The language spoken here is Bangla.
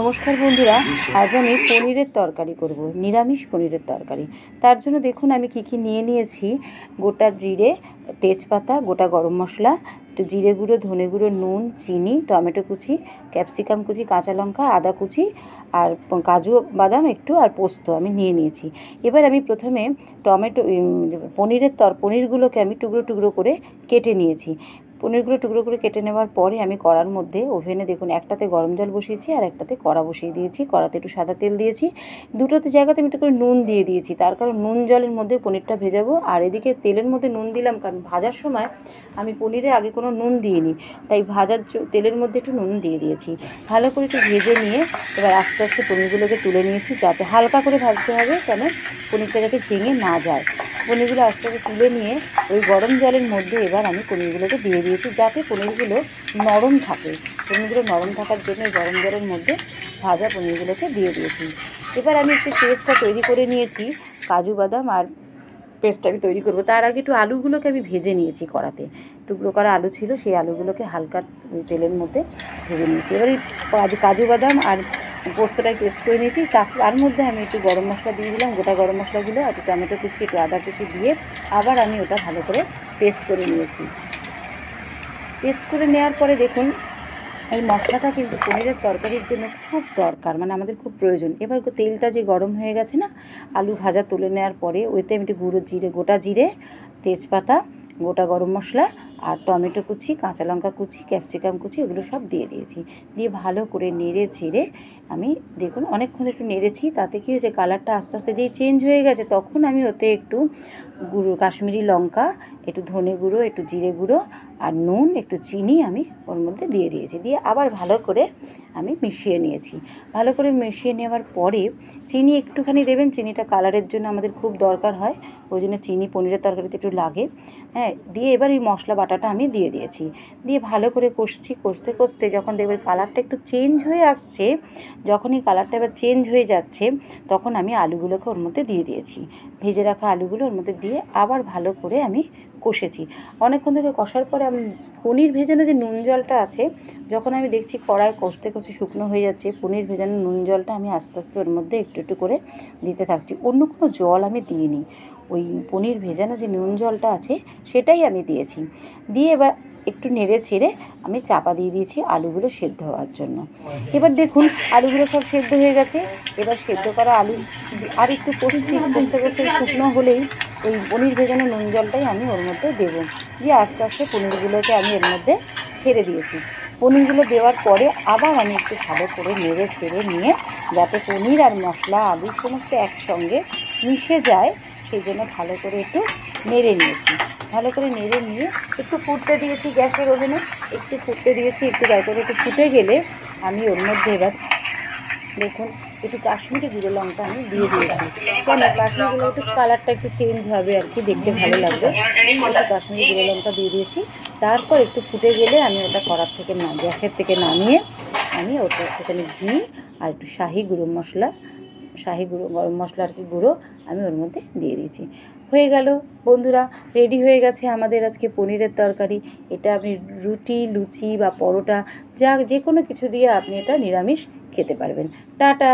নমস্কার বন্ধুরা, আজ আমি পনিরের তরকারি করব, নিরামিষ পনিরের তরকারি। তার জন্য দেখুন আমি কি কি নিয়ে নিয়েছি। গোটা জিরে, তেজপাতা, গোটা গরম মশলা, একটু জিরে গুঁড়ো, ধনে গুঁড়ো, নুন, চিনি, টমেটো কুচি, ক্যাপসিকাম কুচি, কাঁচা লঙ্কা, আদা কুচি আর কাজু বাদাম একটু আর পোস্ত আমি নিয়ে নিয়েছি। এবার আমি প্রথমে পনিরগুলোকে আমি টুকরো টুকরো করে কেটে নিয়েছি। পনিরগুলো টুকরো করে কেটে নেওয়ার পরে আমি কড়ার মধ্যে ওভেনে দেখুন একটাতে গরম জল বসিয়েছি আর একটাতে কড়া বসিয়ে দিয়েছি। কড়াতে একটু সাদা তেল দিয়েছি, দুটোতে জায়গাতে আমি একটু করে নুন দিয়ে দিয়েছি, তার কারণ নুন জলের মধ্যে পনিরটা ভেজাবো। আর এদিকে তেলের মধ্যে নুন দিলাম কারণ ভাজার সময় আমি পনিরে আগে কোনো নুন দিইনি, তাই তেলের মধ্যে একটু নুন দিয়ে দিয়েছি। ভালো করে একটু ভেজে নিয়ে এবার আস্তে আস্তে পনিরগুলোকে তুলে নিয়েছি, যাতে হালকা করে ভাজতে হবে, কেন পনিরটা যাতে ভেঙে না যায়। পনিরগুলো আস্তে আস্তে তুলে নিয়ে ওই গরম জলের মধ্যে এবার আমি পনিরগুলোকে দিয়ে দিয়েছি, যাতে পনিরগুলো নরম থাকে। পনিরগুলো নরম থাকার জন্য গরম জলের মধ্যে ভাজা পনিরগুলোকে দিয়ে দিয়েছি। এবার আমি একটু পেস্টটা তৈরি করে নিয়েছি, কাজু বাদাম আর পেস্টটা আমি তৈরি করবো। তার আগে একটু আলুগুলোকে আমি ভেজে নিয়েছি কড়াতে, টুকরো করা আলু ছিল, সেই আলুগুলোকে হালকা তেলের মধ্যে ভেজে নিয়েছি। এবার এই কাজু বাদাম আর পোস্তটাই পেস্ট করে নিয়েছি, তার মধ্যে আমি একটু গরম মশলা দিয়ে দিলাম, গোটা গরম মশলাগুলো, একটু টমেটো কুচি, একটু আদা কুচি দিয়ে আবার আমি ওটা ভালো করে পেস্ট করে নিয়েছি। পেস্ট করে নেওয়ার পরে দেখুন এই মশলাটা কিন্তু পনিরের তরকারির জন্য খুব দরকার, মানে আমাদের খুব প্রয়োজন। এবার তেলটা যে গরম হয়ে গেছে না, আলু ভাজা তুলে নেওয়ার পরে ওইতে আমি একটু গোটা জিরে, তেজপাতা, গোটা গরম মশলা আর টমেটো কুচি, কাঁচা লঙ্কা কুচি, ক্যাপসিকাম কুচি, এগুলো সব দিয়ে দিয়েছি। দিয়ে ভালো করে নেড়ে ছেড়ে আমি দেখুন অনেকক্ষণ একটু নেড়েছি। তাতে কী হয়েছে, কালারটা আস্তে আস্তে যেই চেঞ্জ হয়ে গেছে, তখন আমি ওতে একটু কাশ্মীরি লঙ্কা, একটু ধনে গুঁড়ো, একটু জিরে গুঁড়ো আর নুন, একটু চিনি আমি ওর মধ্যে দিয়ে দিয়েছি। দিয়ে আবার ভালো করে আমি মিশিয়ে নিয়েছি। ভালো করে মিশিয়ে নেওয়ার পরে চিনি একটুখানি দেবেন, চিনিটা কালারের জন্য আমাদের খুব দরকার হয়, ওই জন্য চিনি পনিরের তরকারিতে একটু লাগে। হ্যাঁ, দিয়ে এবার এই মশলা বাটাটা আমি দিয়ে দিয়েছি। দিয়ে ভালো করে কষতে কষতে যখন দেখবেন কালারটা একটু চেঞ্জ হয়ে আসছে, যখন এই কালারটা এবার চেঞ্জ হয়ে যাচ্ছে, তখন আমি আলুগুলোকে ওর মধ্যে দিয়ে দিয়েছি। ভেজে রাখা আলুগুলো ওর মধ্যে দিয়ে আবার ভালো করে আমি কষেছি। অনেকক্ষণ ধরে কষার পরে আমি পনির ভেজানো যে নুন জলটা আছে, যখন আমি দেখছি কড়াই কষতে কষতে শুকনো হয়ে যাচ্ছে, পনির ভেজানো নুন জলটা আমি আস্তে আস্তে ওর মধ্যে একটু একটু করে দিতে থাকছি। অন্য কোনো জল আমি দিইনি, ওই পনির ভেজানো যে নুন জলটা আছে সেটাই আমি দিয়েছি। দিয়ে এবার একটু নেড়ে ছেড়ে আমি চাপা দিয়ে দিয়েছি আলুগুলো সেদ্ধ হওয়ার জন্য। এবার দেখুন আলুগুলো সব সেদ্ধ হয়ে গেছে। এবার সেদ্ধ করা আলু আর একটু কষতে কষতে শুকনো হলেই ওই পনির ভেজানো নুন জলটাই আমি ওর মধ্যে দেবো। দিয়ে আস্তে আস্তে পনিরগুলোকে আমি এর মধ্যে ছেড়ে দিয়েছি। পনিরগুলো দেওয়ার পরে আবার আমি একটু ভালো করে নেড়ে ছেড়ে নিয়ে, যাতে পনির আর মশলা আলু সমস্ত একসঙ্গে মিশে যায়, সেই জন্য ভালো করে একটু নেড়ে নিয়েছি। ভালো করে নেড়ে নিয়ে একটু ফুটতে দিয়েছি গ্যাসের ওভেনে, একটু ফুটতে দিয়েছি। একটু তারপরে একটু ফুটে গেলে আমি ওর মধ্যে এবার দেখুন একটু কাশ্মীরি গুঁড়ো লঙ্কা আমি দিয়ে দিয়েছি। কেন কাশ্মীরি গুঁড়ো, একটু কালারটা একটু চেঞ্জ হবে আর কি, দেখতে ভালো লাগবে, একটু কাশ্মীরি গুঁড়ো লঙ্কা দিয়ে দিয়েছি। তারপর একটু ফুটে গেলে আমি ওটা কড়ার থেকে গ্যাসের থেকে নামিয়ে আমি ওটা একটুখানি ঘি আর একটু শাহি গরম মশলা আর কি গুঁড়ো আমি ওর মধ্যে দিয়ে দিয়েছি। হয়ে গেল বন্ধুরা, রেডি হয়ে গেছে আমাদের আজকে পনিরের তরকারি। এটা আপনি রুটি, লুচি বা পরোটা, যে কোনো কিছু দিয়ে আপনি এটা নিরামিষ খেতে পারবেন। টাটা।